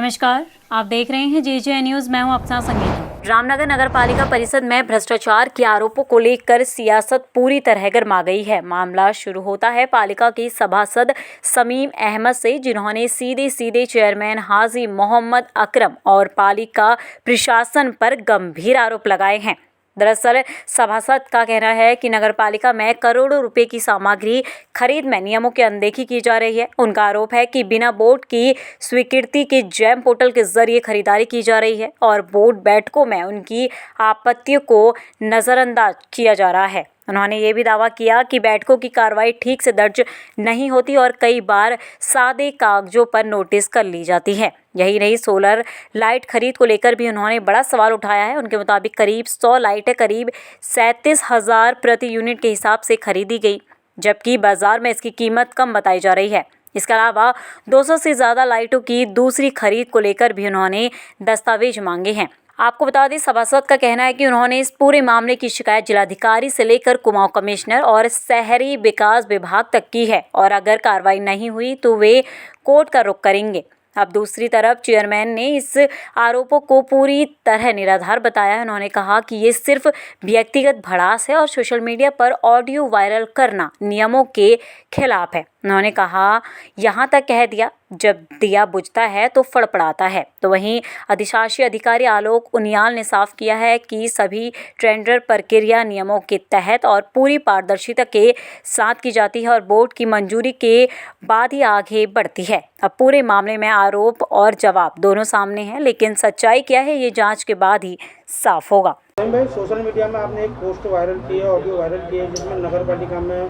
नमस्कार, आप देख रहे हैं JJ न्यूज़। मैं हूं अफसा संगीता। रामनगर नगर पालिका परिषद में भ्रष्टाचार के आरोपों को लेकर सियासत पूरी तरह गर्मा गई है। मामला शुरू होता है पालिका के सभासद समीम अहमद से, जिन्होंने सीधे चेयरमैन हाजी मोहम्मद अकरम और पालिका प्रशासन पर गंभीर आरोप लगाए हैं। दरअसल सभासद का कहना है कि नगर पालिका में करोड़ों रुपए की सामग्री खरीद में नियमों की अनदेखी की जा रही है। उनका आरोप है कि बिना बोर्ड की स्वीकृति के जैम पोर्टल के जरिए खरीदारी की जा रही है और बोर्ड बैठकों में उनकी आपत्तियों को नज़रअंदाज किया जा रहा है। उन्होंने ये भी दावा किया कि बैठकों की कार्रवाई ठीक से दर्ज नहीं होती और कई बार सादे कागजों पर नोटिस कर ली जाती है। यही नहीं, सोलर लाइट खरीद को लेकर भी उन्होंने बड़ा सवाल उठाया है। उनके मुताबिक करीब 100 लाइटें करीब 37,000 प्रति यूनिट के हिसाब से खरीदी गई, जबकि बाजार में इसकी कीमत कम बताई जा रही है। इसके अलावा 200 से ज़्यादा लाइटों की दूसरी खरीद को लेकर भी उन्होंने दस्तावेज मांगे हैं। आपको बता दें, सभासद का कहना है कि उन्होंने इस पूरे मामले की शिकायत जिलाधिकारी से लेकर कुमाऊं कमिश्नर और शहरी विकास विभाग तक की है और अगर कार्रवाई नहीं हुई तो वे कोर्ट का रुख करेंगे। अब दूसरी तरफ चेयरमैन ने इस आरोपों को पूरी तरह निराधार बताया है। उन्होंने कहा कि ये सिर्फ व्यक्तिगत भड़ास है और सोशल मीडिया पर ऑडियो वायरल करना नियमों के खिलाफ है। उन्होंने कहा, यहाँ तक कह दिया, जब दिया बुझता है तो फड़फड़ाता है। तो वहीं अधिशासी अधिकारी आलोक उनियाल ने साफ किया है कि सभी टेंडर प्रक्रिया नियमों के तहत और पूरी पारदर्शिता के साथ की जाती है और बोर्ड की मंजूरी के बाद ही आगे बढ़ती है। अब पूरे मामले में आरोप और जवाब दोनों सामने हैं, लेकिन सच्चाई क्या है ये जांच के बाद ही साफ होगा। भाई, सोशल मीडिया में आपने एक पोस्ट वायरल की है, ऑडियो वायरल की है, जिसमें नगर पालिका में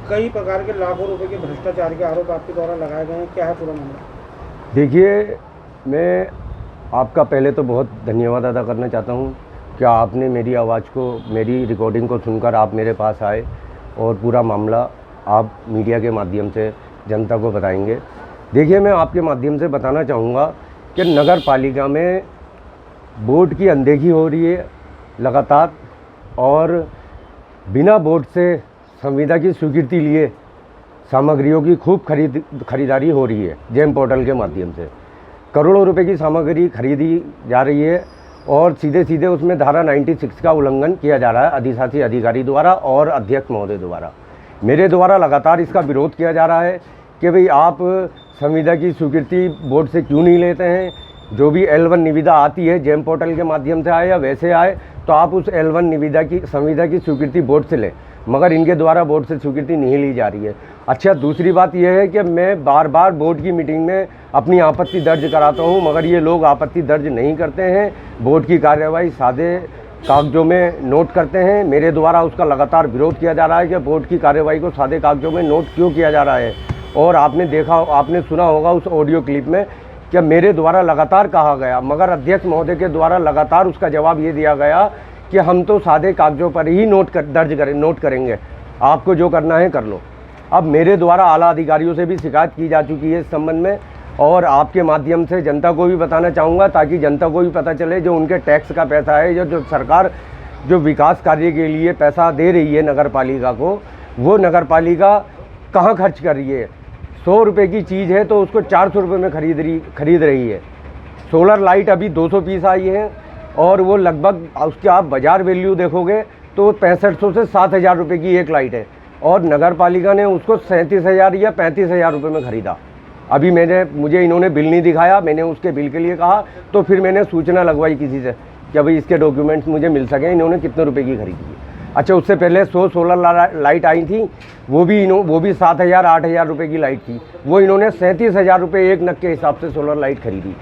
कई प्रकार के लाखों रुपए के भ्रष्टाचार के आरोप आपके द्वारा लगाए गए हैं। क्या है पूरा मामला? देखिए, मैं आपका पहले तो बहुत धन्यवाद अदा करना चाहता हूँ कि आपने मेरी आवाज़ को, मेरी रिकॉर्डिंग को सुनकर आप मेरे पास आए और पूरा मामला आप मीडिया के माध्यम से जनता को बताएंगे। देखिए, मैं आपके माध्यम से बताना चाहूँगा कि नगर पालिका में बोर्ड की अनदेखी हो रही है लगातार और बिना बोर्ड से संविदा की स्वीकृति लिए सामग्रियों की खूब खरीदारी हो रही है। जेम पोर्टल के माध्यम से करोड़ों रुपए की सामग्री खरीदी जा रही है और सीधे उसमें धारा 96 का उल्लंघन किया जा रहा है अधिशासी अधिकारी द्वारा और अध्यक्ष महोदय द्वारा। मेरे द्वारा लगातार इसका विरोध किया जा रहा है कि भाई, आप संविदा की स्वीकृति बोर्ड से क्यों नहीं लेते हैं। जो भी L1 निविदा आती है जेम पोर्टल के माध्यम से आए या वैसे आए, तो आप उस L1 संविदा की स्वीकृति बोर्ड से लें, मगर इनके द्वारा बोर्ड से स्वीकृति नहीं ली जा रही है। अच्छा, दूसरी बात यह है कि मैं बार बार बोर्ड की मीटिंग में अपनी आपत्ति दर्ज कराता हूं, मगर ये लोग आपत्ति दर्ज नहीं करते हैं। बोर्ड की कार्यवाही सादे कागजों में नोट करते हैं। मेरे द्वारा उसका लगातार विरोध किया जा रहा है कि बोर्ड की कार्यवाही को सादे कागजों में नोट क्यों किया जा रहा है। और आपने सुना होगा उस ऑडियो क्लिप में कि मेरे द्वारा लगातार कहा गया, मगर अध्यक्ष महोदय के द्वारा लगातार उसका जवाब ये दिया गया कि हम तो सादे कागजों पर ही नोट करेंगे, आपको जो करना है कर लो। अब मेरे द्वारा आला अधिकारियों से भी शिकायत की जा चुकी है इस संबंध में और आपके माध्यम से जनता को भी बताना चाहूँगा, ताकि जनता को भी पता चले जो उनके टैक्स का पैसा है, जो सरकार जो विकास कार्य के लिए पैसा दे रही है नगर पालिका को, वो नगर पालिका कहाँ खर्च कर रही है। 100 रुपये की चीज़ है तो उसको 400 रुपये में खरीद रही है। सोलर लाइट अभी 200 पीस आई है और वो लगभग, उसके आप बाज़ार वैल्यू देखोगे तो 6500 से 7000 रुपये की एक लाइट है और नगर पालिका ने उसको 37,000 या 35,000 रुपये में ख़रीदा। अभी मुझे इन्होंने बिल नहीं दिखाया, मैंने उसके बिल के लिए कहा तो फिर मैंने सूचना लगवाई किसी से कि भाई इसके डॉक्यूमेंट्स मुझे मिल सकें, इन्होंने कितने रुपए की खरीदी है। अच्छा, उससे पहले 100 सोलर लाइट आई थी, वो भी 7,000 8,000 रुपये की लाइट थी, वो इन्होंने 37,000 रुपये एक नग के हिसाब से सोलर लाइट खरीदी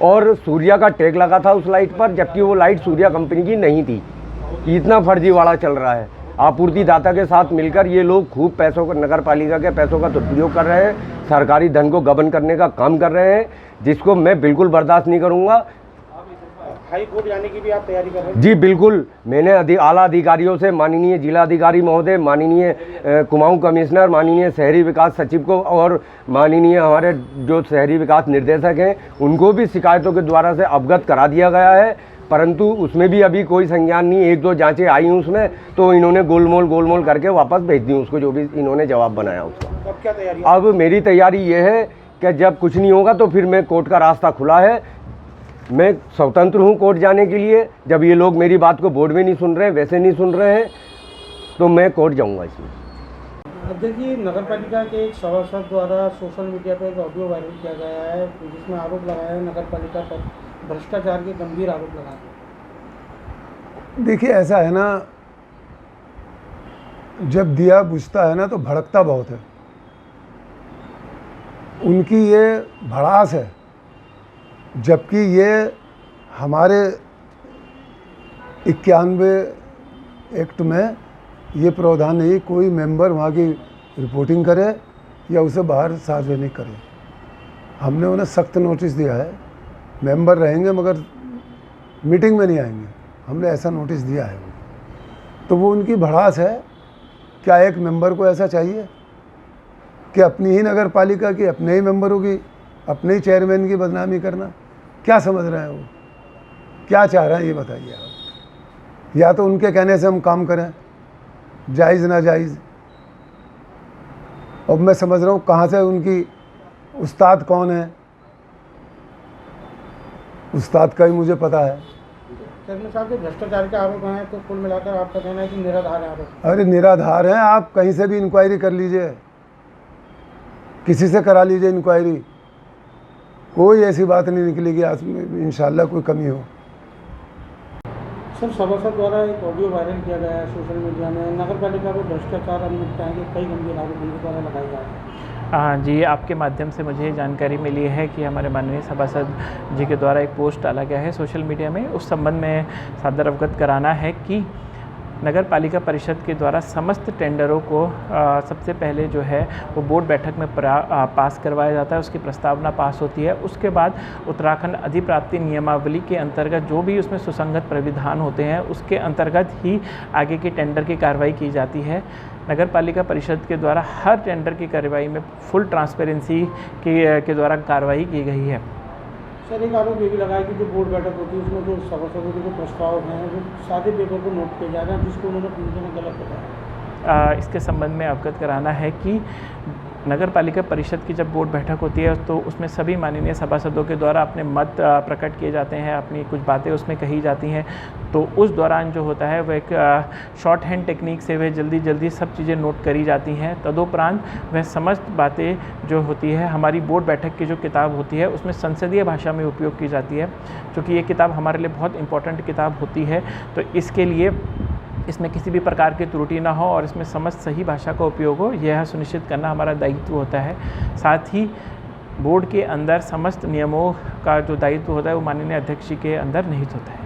और सूर्या का टैग लगा था उस लाइट पर, जबकि वो लाइट सूर्या कंपनी की नहीं थी। इतना फर्जीवाड़ा चल रहा है। आपूर्तिदाता के साथ मिलकर ये लोग खूब पैसों का, नगर पालिका के पैसों का दुरुपयोग कर रहे हैं, सरकारी धन को गबन करने का काम कर रहे हैं, जिसको मैं बिल्कुल बर्दाश्त नहीं करूँगा। हाई कोर्ट जाने की भी आप तैयारी कर रहे हैं? जी बिल्कुल, मैंने आला अधिकारियों से माननीय जिलाधिकारी महोदय, माननीय कुमाऊं कमिश्नर, माननीय शहरी विकास सचिव को और माननीय हमारे जो शहरी विकास निर्देशक हैं उनको भी शिकायतों के द्वारा से अवगत करा दिया गया है, परंतु उसमें भी अभी कोई संज्ञान नहीं। 1-2 जांचें आई उसमें तो इन्होंने गोलमोल करके वापस भेज दी उसको, जो भी इन्होंने जवाब बनाया उसका। अब क्या तैयारी? अब मेरी तैयारी ये है कि जब कुछ नहीं होगा तो फिर मैं कोर्ट का रास्ता खुला है, मैं स्वतंत्र हूँ कोर्ट जाने के लिए। जब ये लोग मेरी बात को बोर्ड में नहीं सुन रहे हैं, वैसे नहीं सुन रहे हैं, तो मैं कोर्ट जाऊँगा इसमें। अध्यक्ष जी, नगर पालिका के एक सभासद द्वारा सोशल मीडिया पर एक ऑडियो वायरल किया गया है जिसमें आरोप लगाया है नगर पालिका पर भ्रष्टाचार के गंभीर आरोप लगाए हैं। देखिए ऐसा है ना, जब दिया बुझता है ना तो भड़कता बहुत है। उनकी ये भड़ास है, जबकि ये हमारे 91 एक्ट में ये प्रावधान नहीं कोई मेंबर वहाँ की रिपोर्टिंग करे या उसे बाहर सार्वजनिक करे। हमने उन्हें सख्त नोटिस दिया है, मेंबर रहेंगे मगर मीटिंग में नहीं आएंगे, हमने ऐसा नोटिस दिया है। तो वो उनकी भड़ास है। क्या एक मेंबर को ऐसा चाहिए कि अपनी ही नगर पालिका की, अपने ही मेंबरों की, अपने ही चेयरमैन की बदनामी करना? क्या समझ रहे हैं वो, क्या चाह रहे हैं ये बताइए आप। या तो उनके कहने से हम काम करें, जायज़ ना जायज़। अब मैं समझ रहा हूँ कहाँ से उनकी उस्ताद कौन है, उस्ताद का ही मुझे पता है। चेयरमैन साहब के भ्रष्टाचार के आरोप हैं, तो कुल मिलाकर आपका कहना है कि निराधार आरोप? अरे निराधार हैं, आप कहीं से भी इंक्वायरी कर लीजिए, किसी से करा लीजिए इंक्वायरी, कोई ऐसी बात नहीं निकलेगी आज में इंशाल्लाह कोई कमी हो। सर, सभासद द्वारा एक ऑडियो वायरल किया गया है सोशल मीडिया में, नगर पालिका पर भ्रष्टाचार अनियमितताएं के कई गंभीर आरोप उनके द्वारा लगाए जा रहे हैं। जी, आपके माध्यम से मुझे जानकारी मिली है कि हमारे माननीय सभासद जी के द्वारा एक पोस्ट डाला गया है सोशल मीडिया में। उस संबंध में सादर अवगत कराना है कि नगर पालिका परिषद के द्वारा समस्त टेंडरों को सबसे पहले जो है वो बोर्ड बैठक में पास करवाया जाता है, उसकी प्रस्तावना पास होती है। उसके बाद उत्तराखंड अधिप्राप्ति नियमावली के अंतर्गत जो भी उसमें सुसंगत प्राविधान होते हैं उसके अंतर्गत ही आगे की टेंडर की कार्रवाई की जाती है। नगर पालिका परिषद के द्वारा हर टेंडर की कार्रवाई में फुल ट्रांसपेरेंसी के द्वारा कार्रवाई की गई है। सर, एक आरोप ये भी लगा है कि जो बोर्ड बैठक होती है उसमें जो सभासदों के जो प्रस्ताव हैं वो सादे पेपर को नोट किए जा रहे हैं, जिसको उन्होंने पूरी तरह गलत बताया। इसके संबंध में अवगत कराना है कि नगर पालिका परिषद की जब बोर्ड बैठक होती है तो उसमें सभी माननीय सभासदों के द्वारा अपने मत प्रकट किए जाते हैं, अपनी कुछ बातें उसमें कही जाती हैं। तो उस दौरान जो होता है वह एक शॉर्ट हैंड टेक्निक से वह जल्दी सब चीज़ें नोट करी जाती हैं। तदुपरांत वह समस्त बातें जो होती है हमारी बोर्ड बैठक की जो किताब होती है उसमें संसदीय भाषा में उपयोग की जाती है, क्योंकि ये किताब हमारे लिए बहुत इंपॉर्टेंट किताब होती है। तो इसके लिए इसमें किसी भी प्रकार की त्रुटि ना हो और इसमें समस्त सही भाषा का उपयोग हो, यह सुनिश्चित करना हमारा दायित्व होता है। साथ ही बोर्ड के अंदर समस्त नियमों का जो दायित्व होता है वो माननीय अध्यक्ष जी के अंदर निहित होता है।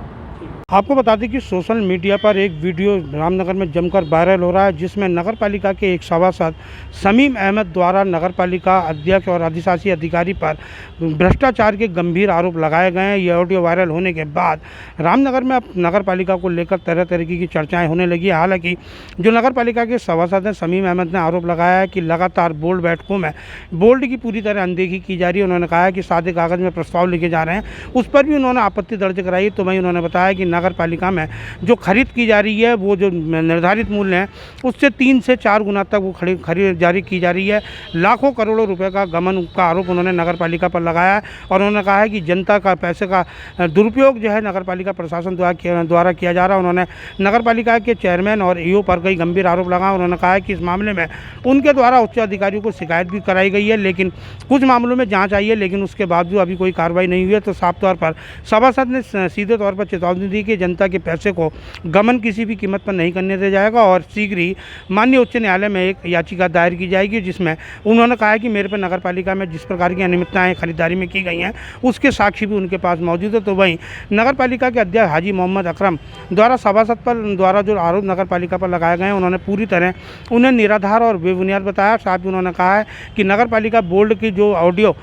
आपको बता दें कि सोशल मीडिया पर एक वीडियो रामनगर में जमकर वायरल हो रहा है, जिसमें नगर पालिका के एक सभासद शमीम अहमद द्वारा नगर पालिका अध्यक्ष और अधिशासी अधिकारी पर भ्रष्टाचार के गंभीर आरोप लगाए गए हैं। यह ऑडियो वायरल होने के बाद रामनगर में अब नगर पालिका को लेकर तरह तरह की चर्चाएं होने लगी। हालांकि जो नगर पालिका के सभासद हैं शमीम अहमद ने आरोप लगाया है कि लगातार बोर्ड बैठकों में बोर्ड की पूरी तरह अनदेखी की जा रही है। उन्होंने कहा है कि सादे कागज़ में प्रस्ताव लिखे जा रहे हैं, उस पर भी उन्होंने आपत्ति दर्ज कराई। तो वहीं उन्होंने बताया कि नगर पालिका में जो खरीद की जा रही है वो जो निर्धारित मूल्य है उससे 3 से 4 गुना तक वो खरीदारी की जा रही है। लाखों करोड़ों रुपए का गमन का आरोप उन्होंने नगर पालिका पर लगाया है और उन्होंने कहा है कि जनता का पैसे का दुरुपयोग जो है नगर पालिका प्रशासन द्वारा किया जा रहा है। उन्होंने नगर पालिका के चेयरमैन और ईओ पर कई गंभीर आरोप लगाए। उन्होंने कहा है कि इस मामले में उनके द्वारा उच्च अधिकारियों को शिकायत भी कराई गई है, लेकिन कुछ मामलों में जाँच आई है, लेकिन उसके बावजूद अभी कोई कार्रवाई नहीं हुई है। तो साफ तौर पर सभासद ने सीधे तौर पर चेतावनी दी कि जनता के पैसे को गमन किसी भी कीमत पर नहीं करने दिया जाएगा और शीघ्र ही माननीय उच्च न्यायालय में एक याचिका दायर की जाएगी, जिसमें उन्होंने कहा है कि मेरे पर नगर पालिका में जिस प्रकार की अनियमितताएं खरीदारी में की गई हैं उसके साक्षी भी उनके पास मौजूद है। तो वहीं नगर पालिका के अध्यक्ष हाजी मोहम्मद अकरम द्वारा सभासद पर द्वारा जो आरोप नगर पालिका पर लगाए गए हैं उन्होंने पूरी तरह उन्हें निराधार और बेबुनियाद बताया। साथ ही उन्होंने कहा है कि नगर पालिका बोर्ड की जो ऑडियो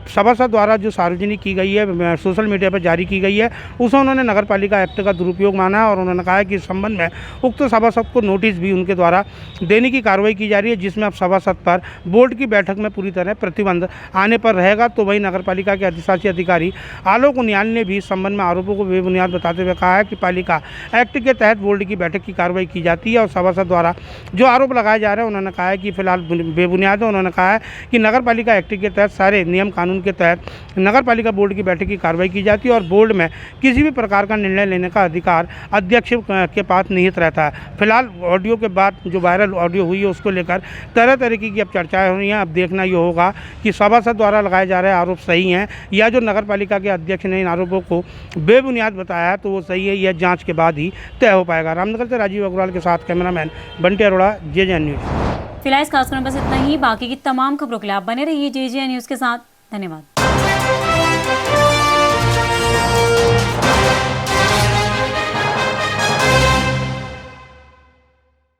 सभासद द्वारा जो सार्वजनिक की गई है, सोशल मीडिया पर जारी की गई है, उसे उन्होंने नगर पालिका पालिका एक्ट का दुरुपयोग माना है और उन्होंने कहा है कि इस संबंध में उक्त सभासद को नोटिस भी उनके द्वारा देने की कार्रवाई की जा रही है, जिसमें अब सभासद पर बोर्ड की बैठक में पूरी तरह प्रतिबंध आने पर रहेगा। तो वहीं नगर पालिका के अधिशासी अधिकारी आलोक उनियाल ने भी इस संबंध में आरोपों को बेबुनियाद बताते हुए कहा है कि पालिका एक्ट के तहत बोर्ड की बैठक की कार्रवाई की जाती है और सभासद द्वारा जो आरोप लगाए जा रहे हैं उन्होंने कहा है कि फिलहाल बेबुनियाद है। उन्होंने कहा है कि नगर पालिका एक्ट के तहत सारे नियम कानून के तहत नगर पालिका बोर्ड की बैठक की कार्रवाई की जाती है और बोर्ड में किसी भी प्रकार का निर्णय लेने का अधिकार अध्यक्ष के पास निहित रहता है। फिलहाल ऑडियो के बाद जो वायरल ऑडियो हुई है उसको लेकर तरह तरीके की अब चर्चाएं हो रही हैं। अब देखना ये होगा कि सभासद द्वारा लगाए जा रहे आरोप सही हैं या जो नगर पालिका के अध्यक्ष ने इन आरोपों को बेबुनियाद बताया है तो वो सही है, यह जांच के बाद ही तय हो पाएगा। रामनगर से राजीव अग्रवाल के साथ cameraman Bunty Arora, JJ news. फिलहाल इस खास खबर में बस इतना ही। बाकी की तमाम खबरों के लिए आप बने रहिए JJ न्यूज़ के साथ। धन्यवाद।